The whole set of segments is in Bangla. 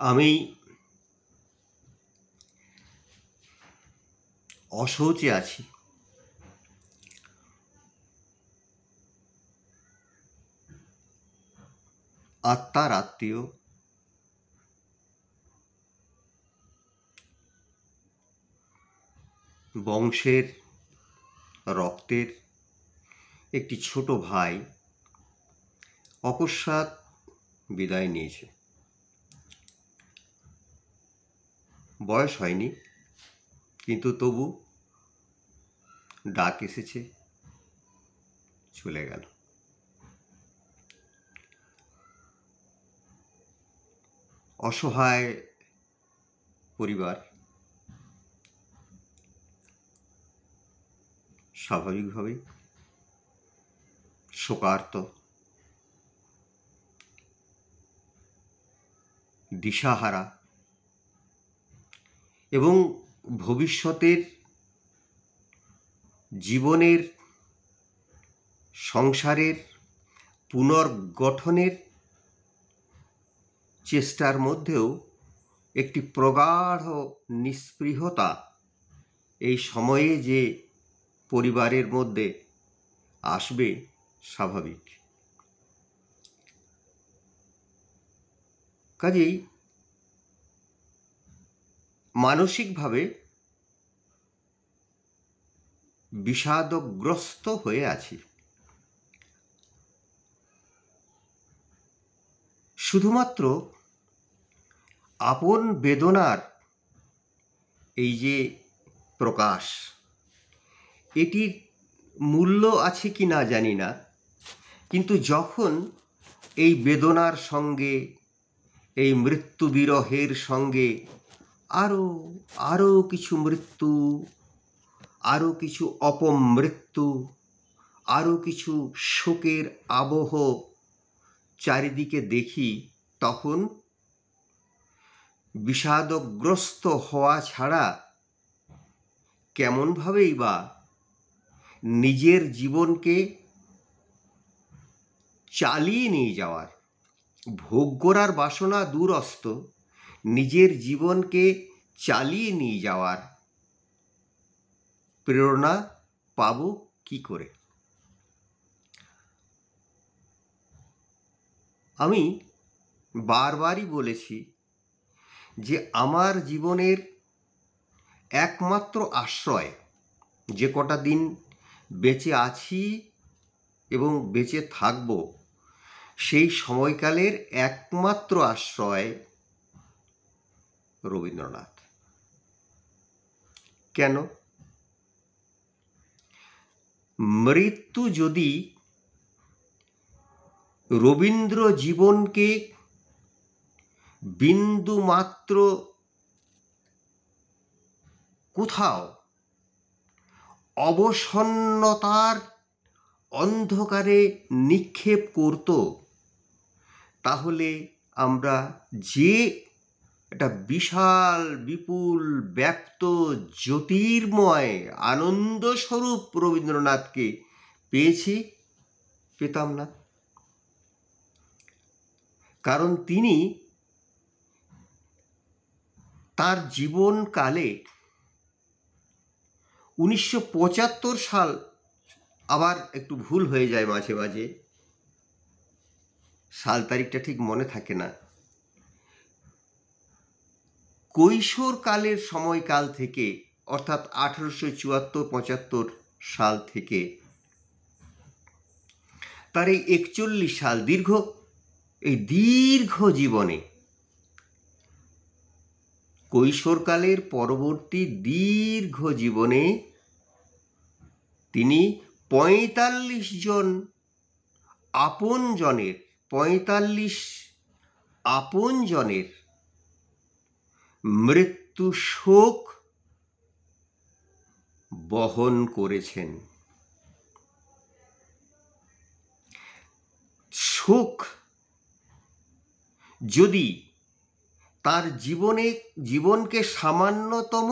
আমি অশৌচে আছি। আত্মার আত্মীয় বংশের রক্তের একটি ছোট ভাই অকস্মাৎ বিদায় নিয়েছে। বয়স হয়নি, কিন্তু তবু ডাক এসেছে, চলে গেল। অসহায় পরিবার, স্বাভাবিকভাবেই শোকার্ত, দিশাহারা এবং ভবিষ্যতের জীবনের সংসারের পুনর্গঠনের চেষ্টার মধ্যেও একটি প্রগাঢ় নিস্পৃহতা এই সময়ে যে পরিবারের মধ্যে আসবে, স্বাভাবিক। কাজেই মানসিকভাবে বিষাদগ্রস্ত হয়ে আছি। শুধুমাত্র আপন বেদনার এই যে প্রকাশ, এটির মূল্য আছে কি না জানি না, কিন্তু যখন এই বেদনার সঙ্গে, এই মৃত্যু বিরহের সঙ্গে আরও কিছু মৃত্যু, আরও কিছু অপমৃত্যু, আরও কিছু শোকের আবহ চারিদিকে দেখি, তখন বিষাদগ্রস্ত হওয়া ছাড়া কেমনভাবেই বা নিজের জীবনকে চালিয়ে নিয়ে যাওয়ার, ভোগ করার বাসনা দূরস্ত, নিজের জীবনকে চালিয়ে নিয়ে যাওয়ার প্রেরণা পাবো কি করে? আমি বারবারই বলেছি যে আমার জীবনের একমাত্র আশ্রয়, যে কটা দিন বেঁচে আছি এবং বেঁচে থাকব, সেই সময়কালের একমাত্র আশ্রয় রবীন্দ্রনাথ। কেন? মৃত্যু যদি রবীন্দ্র জীবনকে বিন্দু মাত্র কোথাও অবসন্নতার অন্ধকারে নিক্ষেপ করত, তাহলে আমরা যে একটা বিশাল বিপুল ব্যক্ত জ্যোতির্ময় আনন্দস্বরূপ রবীন্দ্রনাথকে পেতাম না। কারণ তিনি তার জীবনকালে 1975 সাল, আবার একটু ভুল হয়ে যায় মাঝে মাঝে, সাল তারিখটা ঠিক মনে থাকে না, কৈশোরকালের সময়কাল থেকে, অর্থাৎ 1874-75 সাল থেকে তার এই 41 সাল দীর্ঘ জীবনে, কৈশোরকালের পরবর্তী দীর্ঘ জীবনে তিনি 45 জন আপনজনের মৃত্যু শোক বহন করেছেন। শোক যদি তার জীবনকে সামান্যতম,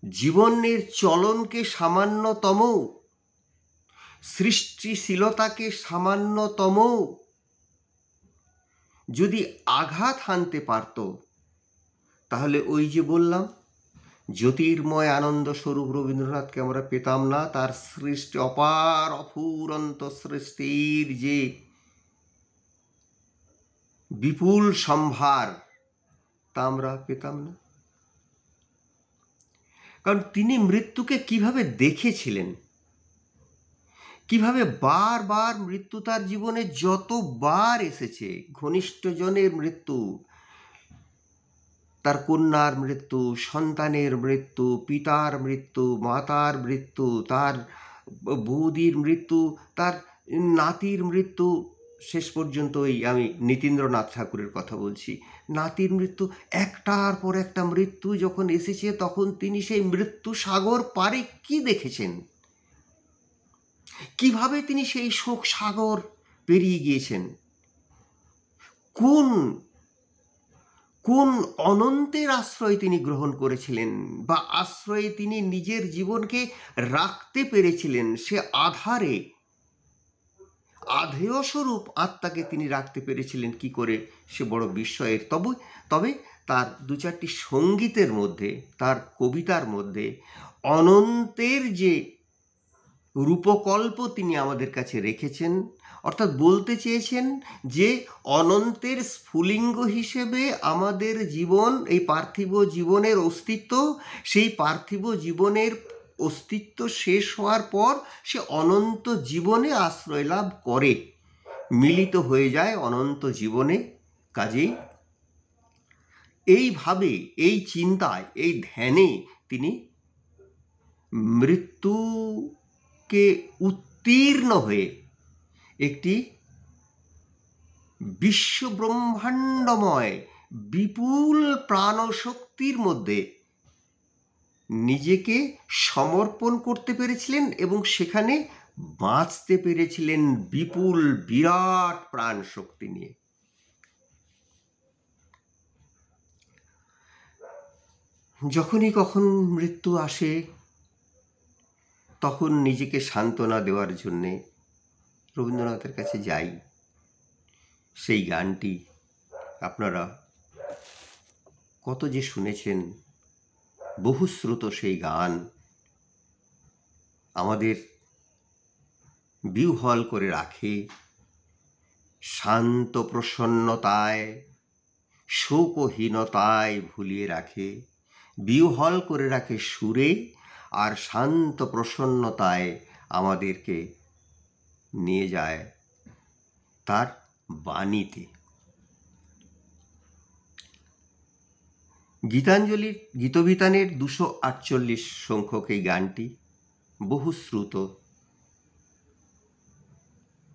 জীবনের চলনকে সামান্যতম, সৃষ্টিশীলতাকে সামান্যতম যদি আঘাত হানতে পারত, তাহলে ওই যে বললাম জ্যোতির্ময় আনন্দ স্বরূপ রবীন্দ্রনাথকে আমরা পেতাম না, তার সৃষ্টি অপার অফুরন্ত সৃষ্টির যে বিপুল সম্ভার তা আমরা পেতাম না। কারণ তিনি মৃত্যুকে কিভাবে দেখেছিলেন, কিভাবে বারবার মৃত্যু তার জীবনে যতবার এসেছে, ঘনিষ্ঠজনের মৃত্যু, তার কন্যার মৃত্যু, সন্তানের মৃত্যু, পিতার মৃত্যু, মাতার মৃত্যু, তার বৌদির মৃত্যু, তার নাতির মৃত্যু, শেষ পর্যন্ত ওই আমি নীতীন্দ্রনাথ ঠাকুরের কথা বলছি, নাতির মৃত্যু, একটার পর একটা মৃত্যু যখন এসেছে তখন তিনি সেই মৃত্যু সাগর পারে কি দেখেছেন, কিভাবে তিনি সেই শোক সাগর পেরিয়ে গিয়েছেন, কোন কোন অনন্তের আশ্রয় তিনি গ্রহণ করেছিলেন বা আশ্রয়ে তিনি নিজের জীবনকে রাখতে পেরেছিলেন, সে আধারে আধেয় স্বরূপ আত্মাকে তিনি রাখতে পেরেছিলেন কি করে, সে বড় বিস্ময়ের। তবে তার দু চারটি সঙ্গীতের মধ্যে, তার কবিতার মধ্যে অনন্তের যে রূপকল্প তিনি আমাদের কাছে রেখেছেন, অর্থাৎ বলতে চেয়েছেন যে অনন্তের স্ফুলিঙ্গ হিসেবে আমাদের জীবন, এই পার্থিব জীবনের অস্তিত্ব, সেই পার্থিব জীবনের অস্তিত্ব শেষ হওয়ার পর সে অনন্ত জীবনে আশ্রয় লাভ করে, মিলিত হয়ে যায় অনন্ত জীবনে। কাজেই এইভাবে, এই চিন্তায়, এই ধ্যানে তিনি মৃত্যুকে উত্তীর্ণ হয়ে একটি বিশ্বব্রহ্মাণ্ডময় বিপুল প্রাণশক্তির মধ্যে নিজেকে সমর্পণ করতে পেরেছিলেন এবং সেখানে বাঁচতে পেরেছিলেন বিপুল বিরাট প্রাণ শক্তি নিয়ে। যখনই কখন মৃত্যু আসে তখন নিজেকে সান্ত্বনা দেওয়ার জন্যে রবীন্দ্রনাথের কাছে যাই। সেই গানটি আপনারা কত যে শুনেছেন, বহুশ্রুত সেই গান আমাদের বিহ্বল করে রাখে, শান্ত প্রসন্নতায়, শোকহীনতায় ভুলিয়ে রাখে, বিহ্বল করে রাখে সুরে, আর শান্ত প্রসন্নতায় আমাদেরকে নিয়ে যায় তার বাণীতে। গীতাঞ্জলির গীতবিতানের 248 সংখ্যক এই গানটি বহুশ্রুত।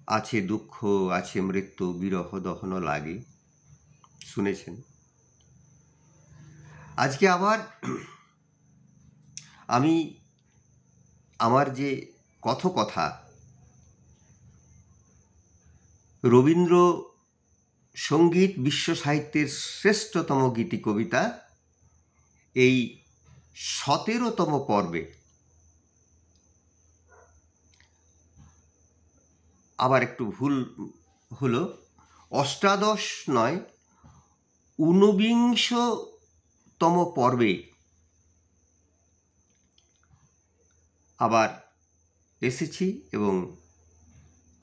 আছে দুঃখ আছে মৃত্যু, বিরহ দহন লাগে, শুনেছেন। আজকে আবার আমি আমার যে কথকথা রবীন্দ্র সঙ্গীত বিশ্ব সাহিত্যের শ্রেষ্ঠতম গীতি কবিতা, এই 17তম পর্বে আবার একটু ভুল হলো, 18 নয় 19তম পর্বে আবার এসেছি এবং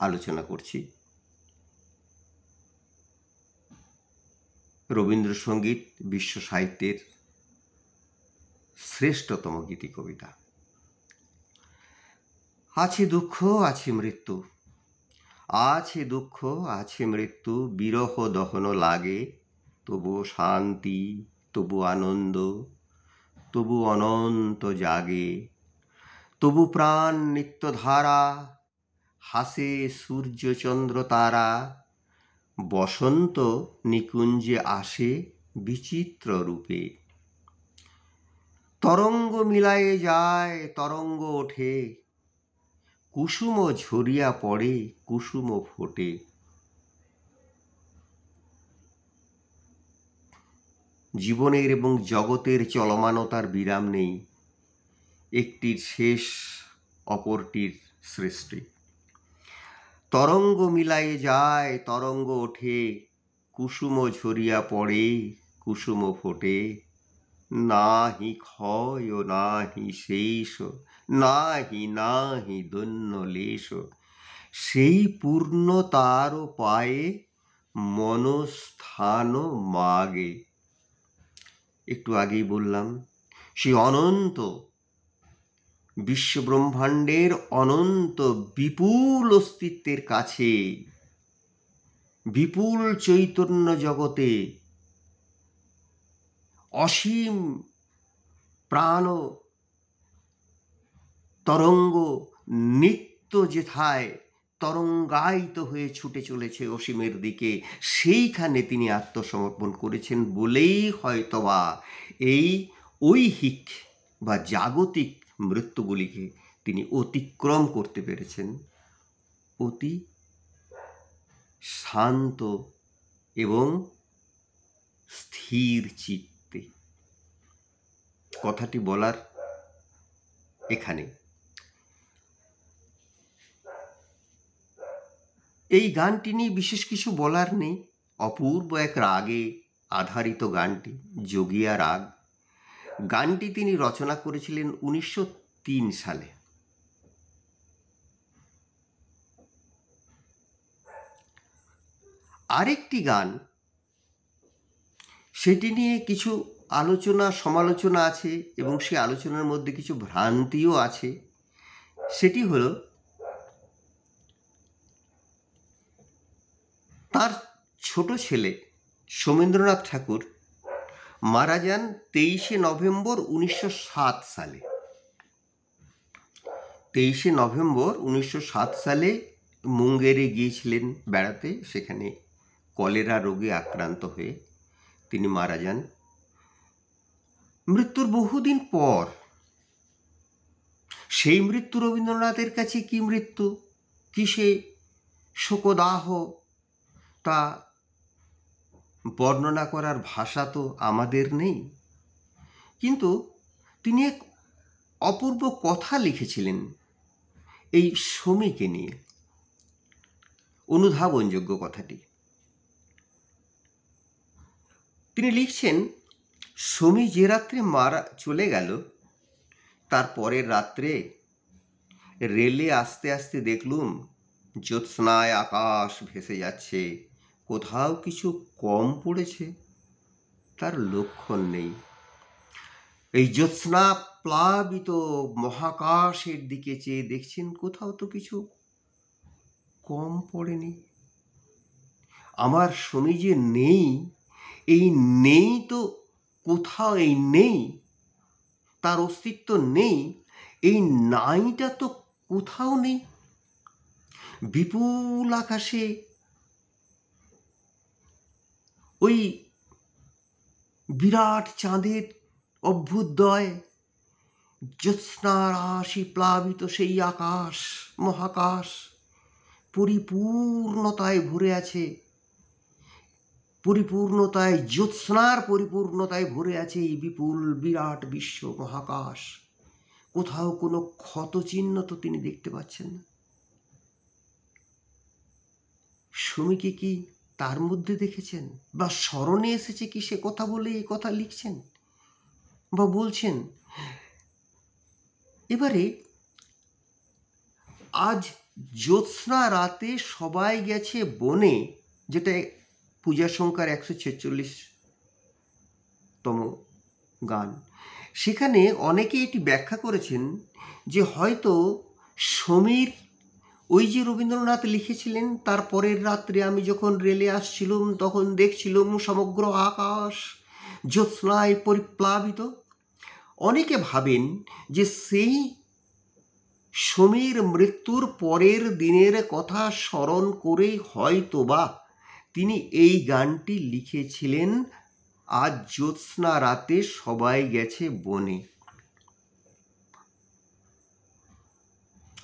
আলোচনা করছি রবীন্দ্রসঙ্গীত বিশ্ব সাহিত্যের শ্রেষ্ঠতম গীতি কবিতা। আছে দুঃখ আছে মৃত্যু, আছে দুঃখ আছে মৃত্যু, বিরহ দহন লাগে, তবু শান্তি তবু আনন্দ, তবু অনন্ত জাগে, তবু প্রাণ নিত্যধারা, হাসে সূর্য চন্দ্র তারা, বসন্ত নিকুঞ্জে আসে বিচিত্র রূপে, তরঙ্গ মিলায়ে যায় তরঙ্গ ওঠে, কুসুম ঝরিয়া পড়ে কুসুম ফোটে। জীবনের এবং জগতের চলমানতার বিরাম নেই, একটির শেষ অপরটির সৃষ্টি। তরঙ্গ মিলায়ে যায় তরঙ্গ ওঠে, কুসুম ঝরিয়া পড়ে কুসুম ফোটে, নাহি ক্ষয় নাহি শেষ, নাহি দন্য লেশ, সেই পূর্ণতার পায়ে মনস্থান মাগে। একটু আগেই বললাম সেই অনন্ত বিশ্বব্রহ্মাণ্ডের অনন্ত বিপুল অস্তিত্বের কাছে, বিপুল চৈতন্য জগতে অসীম প্রাণ তরঙ্গ নিত্য যেথায় তরঙ্গায়িত হয়ে ছুটে চলেছে অসীমের দিকে, সেইখানে তিনি আত্মসমর্পণ করেছেন বলেই হয়তোবা এই ঐহিক বা জাগতিক মৃত্যুগুলিকে তিনি অতিক্রম করতে পেরেছেন অতি শান্ত এবং স্থির চিত্তে। কথাটি বলার এখানে এই গানটি নিয়ে বিশেষ কিছু বলার নেই। অপূর্ব এক রাগে আধারিত গানটি, যোগিয়া রাগ। গানটি তিনি রচনা করেছিলেন 1903 সালে। আরেকটি গান, সেটি নিয়ে কিছু আলোচনা সমালোচনা আছে এবং সেই আলোচনার মধ্যে কিছু ভ্রান্তিও আছে। সেটি হলো তার ছোট ছেলে সোমেন্দ্রনাথ ঠাকুর মারা যান 23শে নভেম্বর 1907 সালে। 23শে নভেম্বর 1907 সালে মুঙ্গেরে গিয়েছিলেন বেড়াতে, সেখানে কলেরা রোগে আক্রান্ত হয়ে তিনি মারা যান। মৃত্যুর বহুদিন পর সেই মৃত্যু রবীন্দ্রনাথের কাছে কি মৃত্যু, কিসে শোকদাহ, তা বর্ণনা করার ভাষা তো আমাদের নেই। কিন্তু তিনি এক অপূর্ব কথা লিখেছিলেন এই সমীকে নিয়ে, অনুধাবনযোগ্য কথাটি। তিনি লিখছেন, সমী যে রাত্রে মারা চলে গেল, তার পরের রাত্রে রেলে আস্তে আস্তে দেখলুম জ্যোৎস্নায় আকাশ ভেসে যাচ্ছে, কোথাও কিছু কম পড়েছে তার লক্ষণ নেই। এই জ্যোৎস্না প্লাবিত মহাকাশের দিকে চেয়ে দেখছেন, কোথাও তো কিছু কম পড়েনি। আমার সমী যে নেই, এই নেই তো কোথাও, এই নেই তার অস্তিত্ব নেই, এই নাইটা তো কোথাও নেই। বিপুল আকাশে ওই বিরাট চাঁদের অভ্যুদয়, জ্যোৎস্নার রাশি প্লাবিত সেই আকাশ মহাকাশ পরিপূর্ণতায় ভরে আছে, পরিপূর্ণতায়, জ্যোৎস্নার পরিপূর্ণতায় ভরে আছে এই বিপুল বিরাট বিশ্ব মহাকাশ। কোথাও কোনো ক্ষতচিহ্ন তো তিনি দেখতে পাচ্ছেন না। সমীকে কি তার মধ্যে দেখেছেন বা স্মরণে এসেছে কি সে কথা বলে এই কথা লিখছেন বা বলছেন? এবারে আজ জ্যোৎস্না রাতে সবাই গেছে বনে, যেটা পূজা সংখ্যার 146তম গান। সেখানে অনেকে এটি ব্যাখ্যা করেছেন যে হয়তো সমীর ওই যে রবীন্দ্রনাথ লিখেছিলেন, তার পরের রাত্রে আমি যখন রেলে আসছিলাম তখন দেখছিলাম সমগ্র আকাশ জ্যোৎস্নায় পরিপ্লাবিত। অনেকে ভাবেন যে সেই সমীর মৃত্যুর পরের দিনের কথা স্মরণ করেই হয়তোবা তিনি এই গানটি লিখেছিলেন, আজ জ্যোৎস্না রাতে সবাই গেছে বনে।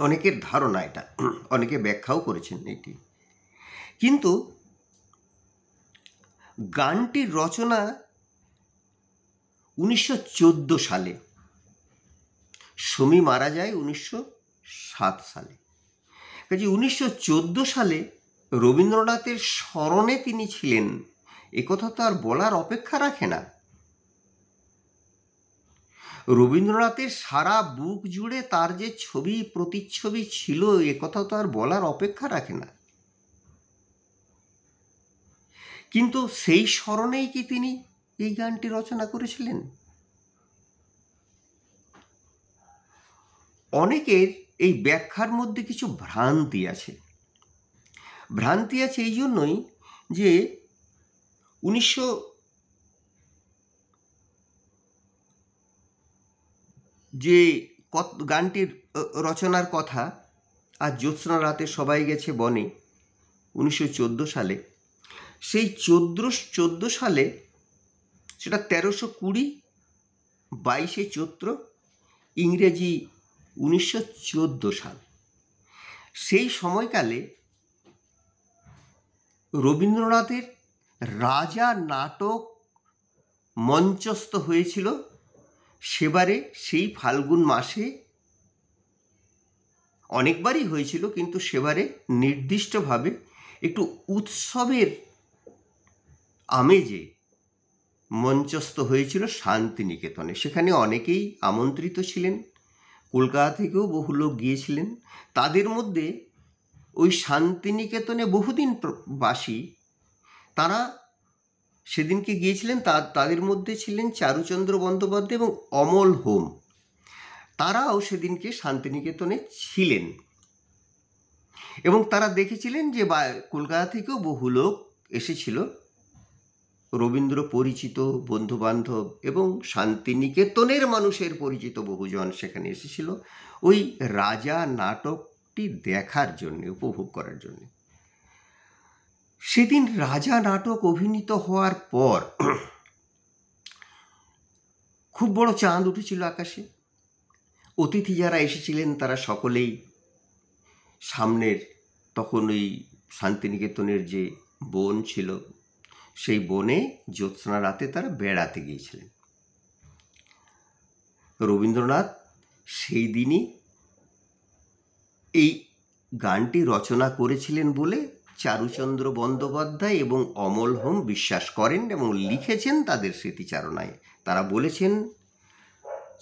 অনেকের ধারণা এটা, অনেকে ব্যাখ্যাও করেছেন এটি। কিন্তু গানটির রচনা 1914 সালে, সমী মারা যায় 1907 সালে। কাজে 1914 সালে রবীন্দ্রনাথের স্মরণে তিনি ছিলেন একথা তো আর বলার অপেক্ষা রাখে না। রবীন্দ্রনাথের সারা বুক জুড়ে তার যে ছবি প্রতিচ্ছবি ছিল, একথা তো আর বলার অপেক্ষা রাখে না। কিন্তু সেই স্মরণেই কি তিনি এই গানটি রচনা করেছিলেন? অনেকের এই ব্যাখ্যার মধ্যে কিছু ভ্রান্তি আছে। ভ্রান্তি আছে এই জন্যই যে 1900 যে গানটির রচনার কথা, আর জ্যোৎস্না রাতে সবাই গেছে বনে, 1914 সালে, সেই 14 সালে, সেটা 1320, 22শে চৈত্র, ইংরেজি 1914 সাল, সেই সময়কালে রবীন্দ্রনাথের রাজা নাটক মঞ্চস্থ হয়েছিল। সেবারে সেই ফাল্গুন মাসে, অনেকবারই হয়েছিল, কিন্তু সেবারে নির্দিষ্টভাবে একটু উৎসবের আমেজে মঞ্চস্থ হয়েছিল শান্তিনিকেতনে। সেখানে অনেকেই আমন্ত্রিত ছিলেন, কলকাতা থেকেও বহু লোক গিয়েছিলেন। তাদের মধ্যে ওই শান্তিনিকেতনে বহুদিন বাসী তারা সেদিনকে গিয়েছিলেন। তাদের মধ্যে ছিলেন চারুচন্দ্র বন্দ্যোপাধ্যায় এবং অমল হোম। তারাও সেদিনকে শান্তিনিকেতনে ছিলেন এবং তারা দেখেছিলেন যে কলকাতা থেকেও বহু লোক এসেছিল, রবীন্দ্র পরিচিত বন্ধুবান্ধব এবং শান্তিনিকেতনের মানুষের পরিচিত বহুজন সেখানে এসেছিল ওই রাজা নাটকটি দেখার জন্য, উপভোগ করার জন্য। সেদিন রাজা নাটক অভিনীত হওয়ার পর খুব বড় চাঁদ উঠেছিল আকাশে। অতিথি যারা এসেছিলেন তারা সকলেই সামনের, তখন ওই শান্তিনিকেতনের যে বন ছিল, সেই বনে জ্যোৎস্না রাতে তারা বেড়াতে গিয়েছিলেন। রবীন্দ্রনাথ সেই দিনই এই গানটি রচনা করেছিলেন বলে চারুচন্দ্র বন্দ্যোপাধ্যায় এবং অমল হোম বিশ্বাস করেন এবং লিখেছেন তাদের স্মৃতিচারণায়। তারা বলেছেন,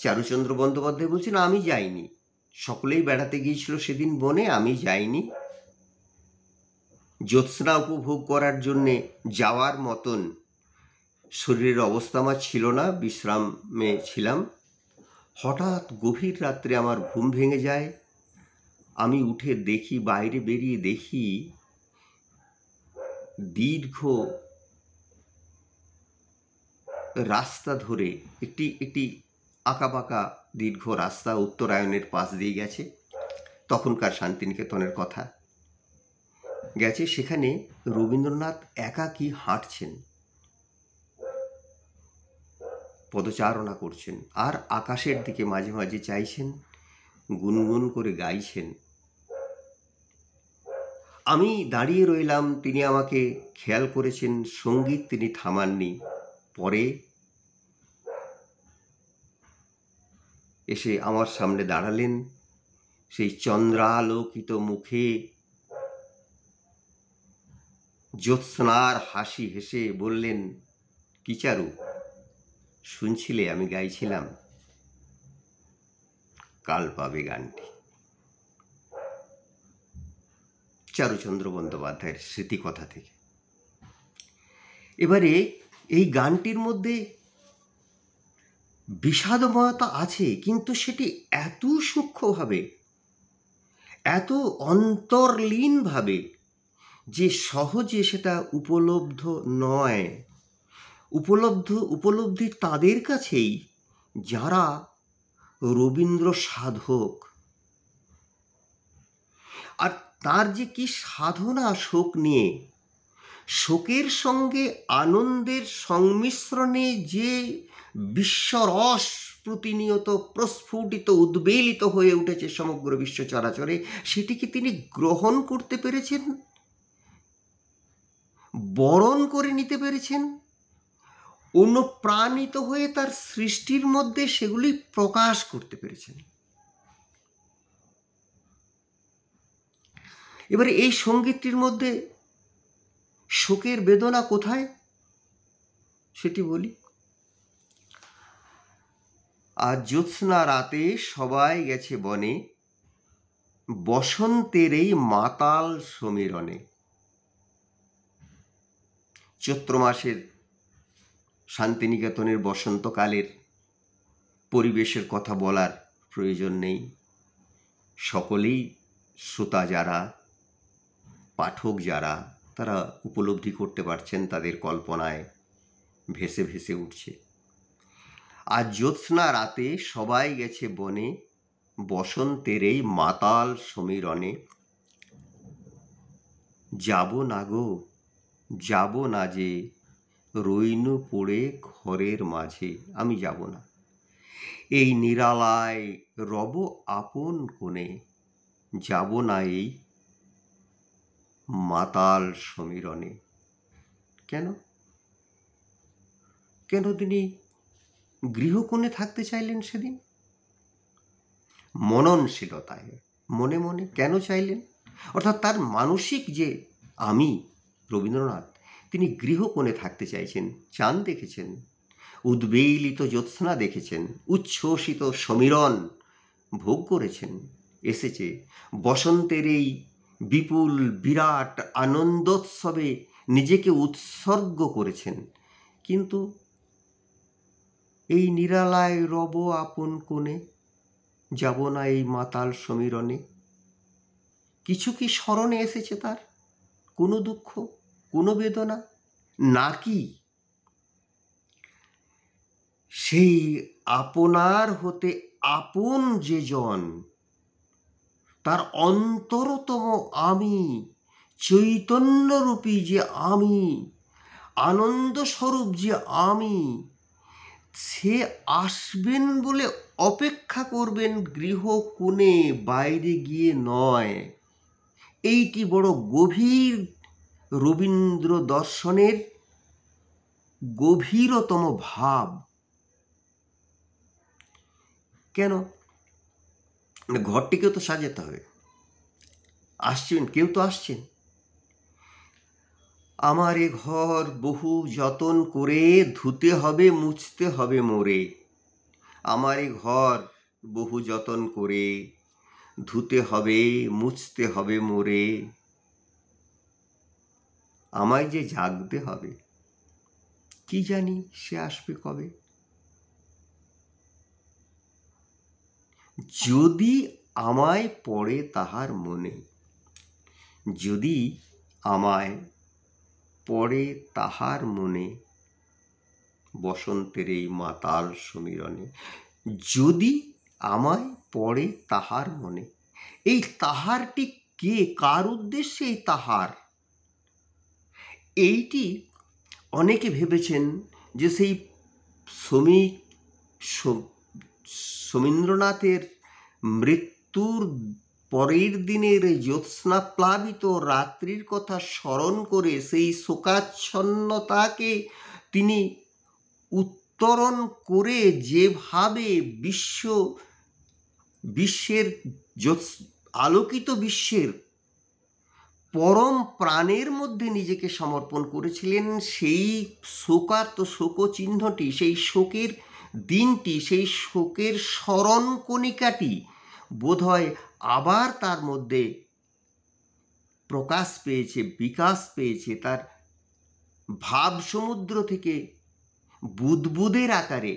চারুচন্দ্র বন্দ্যোপাধ্যায় বলছেন, আমি যাইনি, সকলেই বেড়াতে গিয়েছিল সেদিন বনে, আমি যাইনি। জ্যোৎস্না উপভোগ করার জন্যে যাওয়ার মতন শরীরের অবস্থা আমার ছিল না, বিশ্রামে ছিলাম। হঠাৎ গভীর রাত্রে আমার ঘুম ভেঙে যায়। আমি উঠে দেখি, বাইরে বেরিয়ে দেখি দীর্ঘ রাস্তা ধরে একটি আঁকাবাঁকা দীর্ঘ রাস্তা উত্তরায়ণের পাশ দিয়ে গেছে। তখনকার শান্তিনিকেতনের কথা গেছে। সেখানে রবীন্দ্রনাথ একাকী হাঁটছেন, পদচারণা করছেন, আর আকাশের দিকে মাঝে মাঝে চাইছেন, গুনগুন করে গাইছেন। আমি দাঁড়িয়ে রইলাম, তিনি আমাকে খেয়াল করেছেন, সঙ্গীত তিনি থামাননি। পরে এসে আমার সামনে দাঁড়ালেন, সেই চন্দ্রালোকিত মুখে জ্যোৎস্নার হাসি হেসে বললেন, কি চারু, শুনছিলে আমি গাইছিলাম? কাল পাবে গানটি। চারুচন্দ্র বন্দ্যোপাধ্যায়ের স্মৃতিকথা থেকে। এবারে এই গানটির মধ্যে বিষাদময়তা আছে, কিন্তু সেটি এত সূক্ষ্মভাবে, এত অন্তর্লীনভাবে যে সহজে সেটা উপলব্ধ নয়। উপলব্ধি তাদের কাছেই যারা রবীন্দ্র সাধক। আর তার যে কি সাধনা শোক নিয়ে, শোকের সঙ্গে আনন্দের সংমিশ্রণে যে বিশ্বরস প্রতিনিয়ত প্রস্ফুটিত, উদ্বেলিত হয়ে উঠেছে সমগ্র বিশ্ব চরাচরে, সেটিকে তিনি গ্রহণ করতে পেরেছেন, বরণ করে নিতে পেরেছেন, অনুপ্রাণিত হয়ে তার সৃষ্টির মধ্যে সেগুলি প্রকাশ করতে পেরেছেন। এবারে এই সঙ্গীতটির মধ্যে শোকের বেদনা কোথায়? সেটি বলি। আজ জ্যোৎস্না রাতে সবাই গেছে বনে, বসন্তের এই মাতাল সমীরণে। চৈত্র মাসের শান্তিনিকেতনের বসন্তকালের পরিবেশের কথা বলার প্রয়োজন নেই। সকলেই শ্রোতা যারা, পাঠক যারা, তারা উপলব্ধি করতে পারছেন, তাদের কল্পনায় ভেসে ভেসে উঠছে। আজ জ্যোৎস্না রাতে সবাই গেছে বনে, বসন্তের এই মাতাল সমীরণে। যাব না গো, যাব না যে, রইনু পড়ে ঘরের মাঝে। আমি যাব না, এই নিরালায় রব আপন কোণে। যাব না এই মাতাল সমীরণে। কেন কেন তিনি গৃহকোণে থাকতে চাইলেন সেদিন? মননশীলতায়, মনে মনে কেন চাইলেন? অর্থাৎ তার মানসিক যে আমি রবীন্দ্রনাথ, তিনি গৃহকোণে থাকতে চাইছেন। চাঁদ দেখেছেন, উদ্বেলিত জ্যোৎস্না দেখেছেন, উচ্ছ্বসিত সমীরণ ভোগ করেছেন। এসেছে বসন্তের এই বিপুল বিরাট আনন্দোৎসবে নিজেকে উৎসর্গ করেছেন। কিন্তু এই নিরালায় রব আপন কোণে, যাব না এই মাতাল সমীরণে। কিছু কি স্মরণে এসেছে তার? কোনো দুঃখ, কোনো বেদনা? নাকি সেই আপনার হতে আপন যে জন, তার অন্তরতম আমি, চৈতন্যরূপী যে আমি, আনন্দস্বরূপ যে আমি, সে আসবেন বলে অপেক্ষা করবেন গৃহকোণে, বাইরে গিয়ে নয়। এইটি বড় গভীর রবীন্দ্র দর্শনের গভীরতম ভাব। কেন? ঘরটিকেও তো সাজাতে হবে। আসছেন, কেউ তো আসছেন। আমার এ ঘর বহু যতন করে, ধুতে হবে মুছতে হবে মোরে। আমার এ ঘর বহু যতন করে, ধুতে হবে মুছতে হবে মোরে। আমায় যে জাগতে হবে, কি জানি সে আসবে কবে। যদি আমায় পড়ে তাহার মনে, যদি আমায় পড়ে তাহার মনে, বসন্তের এই মাতাল সমীরণে। যদি আমায় পড়ে তাহার মনে। এই তাহারটি কে? কার উদ্দেশ্যে এই তাহার? এইটি অনেকে ভেবেছেন যে সেই সমীন্দ্রনাথের মৃত্যুর পরের দিনের জ্যোৎস্না প্লাবিত রাত্রির কথা স্মরণ করে সেই শোকাচ্ছন্নতাকে তিনি উত্তরণ করে যেভাবে বিশ্বের আলোকিত বিশ্বের পরম প্রাণের মধ্যে নিজেকে সমর্পণ করেছিলেন, সেই শোকার্ত শোকচিহ্নটি, সেই শোকের দিনটি, সেই শোকের স্মরণ কণিকাটি বোধহয় আবার তার মধ্যে প্রকাশ পেয়েছে, বিকাশ পেয়েছে। তার ভাব সমুদ্র থেকে বুদবুদের আকারে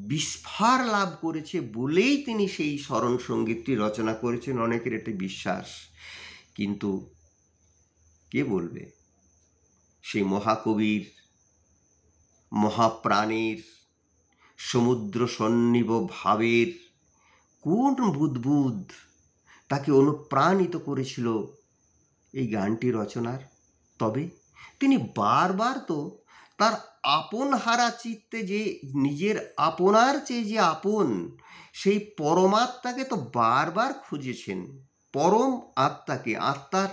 বিস্ফার লাভ করেছে বলেই তিনি সেই স্মরণ সঙ্গীতটি রচনা করেছেন, অনেকের এটি বিশ্বাস। কিন্তু কে বলবে সেই মহাকবির, মহাপ্রাণের, সমুদ্র সন্নিভ ভাবের কোন বুদবুদ তাকে অনুপ্রাণিত করেছিল এই গানটি রচনার? তবে তিনি বারবার তো তার আপন হারা চিত্তে, যে নিজের আপনার চেয়ে যে আপন, সেই পরমাত্মাকে তো বারবার খুঁজেছেন। পরম আত্মাকে, আত্মার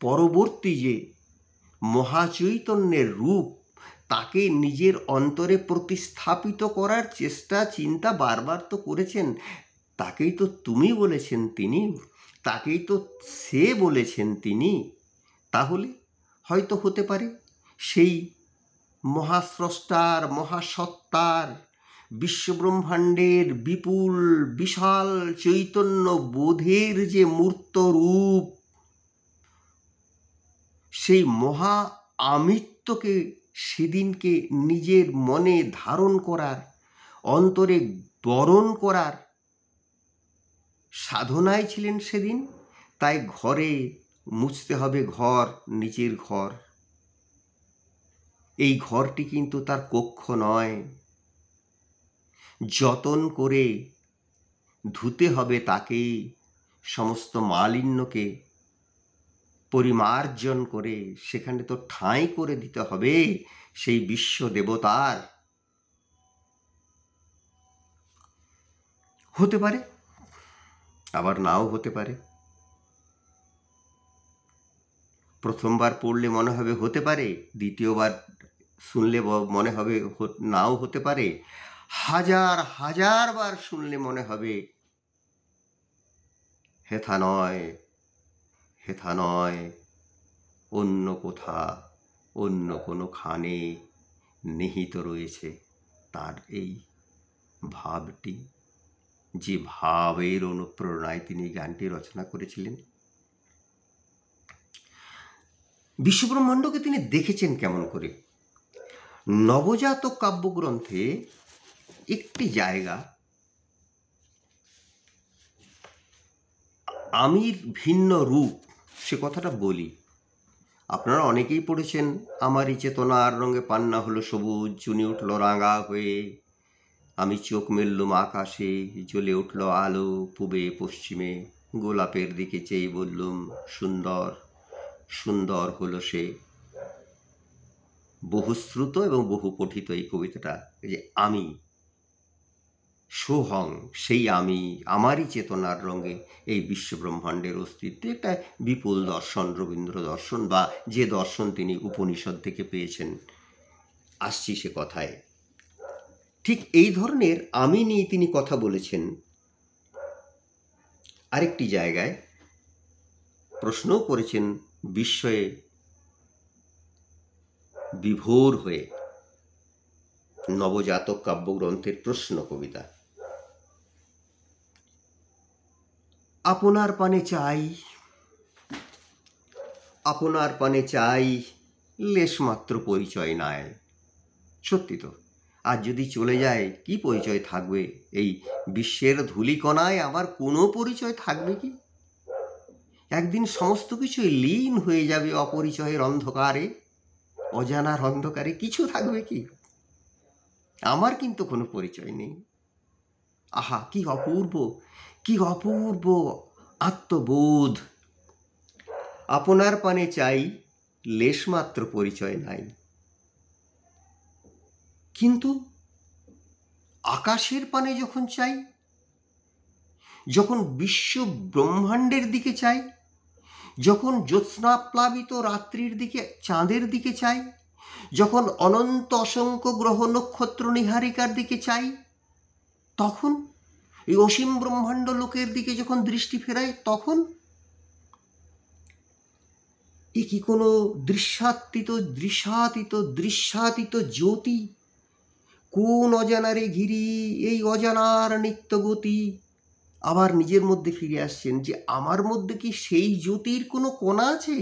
পরবর্তী যে মহাচৈতন্যের রূপ, তাকে নিজের অন্তরে প্রতিস্থাপিত করার চেষ্টা চিন্তা বারবার তো করেছেন। তাকেই তো তুমি বলেছেন তিনি, তাকেই তো সে বলেছেন তিনি। তাহলে হয়তো হতে পারে সেই মহাস্রষ্টার, মহাসত্তার, বিশ্বব্রহ্মাণ্ডের বিপুল বিশাল চৈতন্য বোধের যে মূর্ত রূপ, সেই মহা আমিত্বকে সেদিনকে নিজের মনে ধারণ করার, অন্তরে বরণ করার সাধনায় ছিলেন সেদিন। তাই ঘরে মুছতে হবে ঘর, নিজের ঘর। এই ঘরটি কিন্তু তার কক্ষ নয়, যতন করে ধুতে হবে তাকে, সমস্ত মালিন্যকে পরিমার্জন করে সেখানে তো ঠাঁই করে দিতে হবে সেই বিশ্ব দেবতার। হতে পারে, আবার নাও হতে পারে। প্রথমবার পড়লে মনে হবে হতে পারে, দ্বিতীয়বার শুনলে মনে হবে নাও হতে পারে, হাজার হাজার বার শুনলে মনে হবে হেথা নয়, হেথা নয়, অন্য কোথা, অন্য কোনো খানে নিহিত রয়েছে তার এই ভাবটি, যে ভাবের অনুপ্রেরণায় তিনি গানটি রচনা করেছিলেন। বিশ্বব্রহ্মাণ্ডকে তিনি দেখেছেন কেমন করে? নবজাতক কাব্যগ্রন্থে একটি জায়গা আমির ভিন্ন রূপ, সে কথাটা বলি। আপনারা অনেকেই পড়েছেন, আমারই চেতনার রঙে পান্না হলো সবুজ, চুনি উঠল রাঙা হয়ে, আমি চোখ মেললুম আকাশে, জ্বলে উঠল আলো পূবে পশ্চিমে, গোলাপের দিকে চেয়ে বললুম সুন্দর, সুন্দর হলো সে। বহুশ্রুত এবং বহু পঠিত এই কবিতাটা, যে আমি সোহং, সেই আমি, আমারই চেতনার রঙে এই বিশ্বব্রহ্মাণ্ডের অস্তিত্ব, একটা বিপুল দর্শন, রবীন্দ্র দর্শন, বা যে দর্শন তিনি উপনিষদ থেকে পেয়েছেন। আসছি সে কথায়। ঠিক এই ধরনের আমি নিয়ে তিনি কথা বলেছেন আরেকটি জায়গায়, প্রশ্নও করেছেন বিস্ময়ে বিভোর হয়ে। নবজাতক কাব্যগ্রন্থের প্রশ্ন কবিতা। আপনার পানে চাই, আপনার পানে চাই, লেশমাত্র পরিচয় নাই। সত্যি তো, আর যদি চলে যায় কি পরিচয় থাকবে? এই বিশ্বের ধূলিকণায় আমার কোনো পরিচয় থাকবে কি? একদিন সমস্ত কিছুই লীন হয়ে যাবে অপরিচয়ের অন্ধকারে, অজানার অন্ধকারে। কিছু থাকবে কি? আমার কিন্তু কোনো পরিচয় নেই। আহা, কি অপূর্ব, কি অপূর্ব আত্মবোধ! আপনার পানে চাই, লেশমাত্র পরিচয় নাই। কিন্তু আকাশের পানে যখন চাই, যখন বিশ্ব ব্রহ্মাণ্ডের দিকে চাই, যখন জ্যোৎস্নাপ্লাবিত রাত্রির দিকে, চাঁদের দিকে চাই, যখন অনন্ত অসংখ্য গ্রহ নক্ষত্র নিহারিকার দিকে চাই, তখন এই অসীম ব্রহ্মাণ্ড লোকের দিকে যখন দৃষ্টি ফেরাই, তখন এ কি কোনো দৃশ্যাতীত জ্যোতি? কোন অজানারে ঘিরি এই অজানার নিত্যগতি? আবার নিজের মধ্যে ফিরে আসছেন, যে আমার মধ্যে কি সেই জ্যোতির কোনো কণা আছে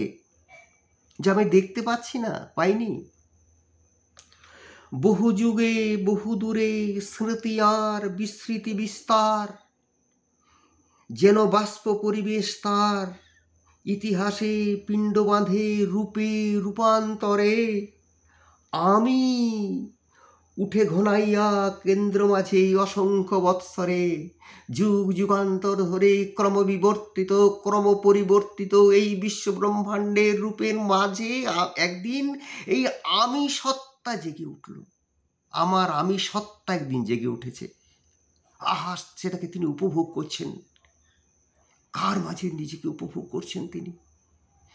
যা আমি দেখতে পাচ্ছি না, পাইনি? বহু যুগে বহু দূরে স্মৃতি আর বিস্মৃতি বিস্তার, যেন বাষ্প পরিবেশ তার, ইতিহাসে পিণ্ড বাঁধে রূপে রূপান্তরে। আমি উঠে ঘনাইয়া কেন্দ্র মাঝে অসংখ্য বৎসরে, যুগ যুগান্তর ধরে ক্রমপরিবর্তিত এই বিশ্বব্রহ্মাণ্ডের রূপের মাঝে একদিন এই আমি সত্তা জেগে উঠল। আমার আমি সত্তা একদিন জেগে উঠেছে। আহা, সেটাকে তিনি উপভোগ করছেন। কার মাঝে নিজেকে উপভোগ করছেন তিনি?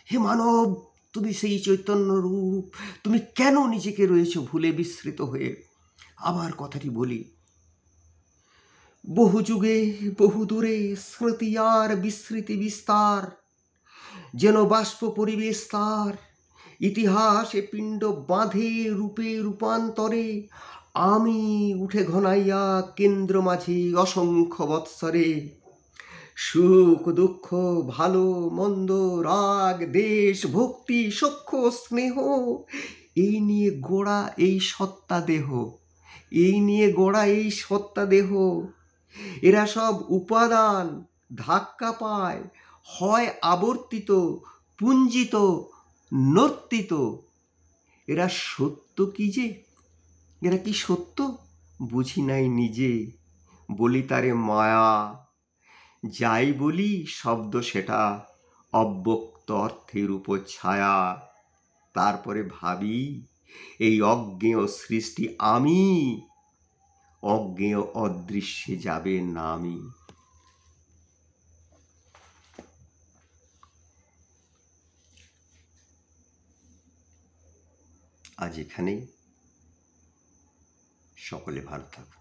হে মানব, তুমি সেই চৈতন্য রূপ, তুমি কেন নিজেকে রয়েছ ভুলে বিস্মৃত হয়ে? আবার কথাটি বলি, বহু যুগে বহু দূরে স্মৃতি আর বিস্মৃতি বিস্তার, যেন বাষ্প পরিবেশ তার, ইতিহাস এ পিণ্ড বাঁধে রূপে রূপান্তরে, আমি উঠে ঘনাইয়া কেন্দ্র মাঝে অসংখ্য বৎসরে। সুখ দুঃখ ভালো মন্দ রাগ দেশ ভক্তি সখ্য স্নেহ, এই নিয়ে গোড়া এই সত্তা দেহ, এই নিয়ে গোড়া এই সত্তা দেহ। এরা সব উপাদান ধাক্কা পায়, হয় আবর্তিত পুঞ্জিত নর্তিত। এরা সত্য কি যে, এরা কি সত্য বুঝি নাই নিজে, বলি তারে মায়া। যাই বলি শব্দ সেটা অব্যক্ত অর্থের উপর ছায়া। তারপরে ভাবি এই অজ্ঞেয় সৃষ্টি আমি, অজ্ঞেয় অদৃশ্যে যাবে নামি। আজ এখানেই। সকলে ভালো থাকুন।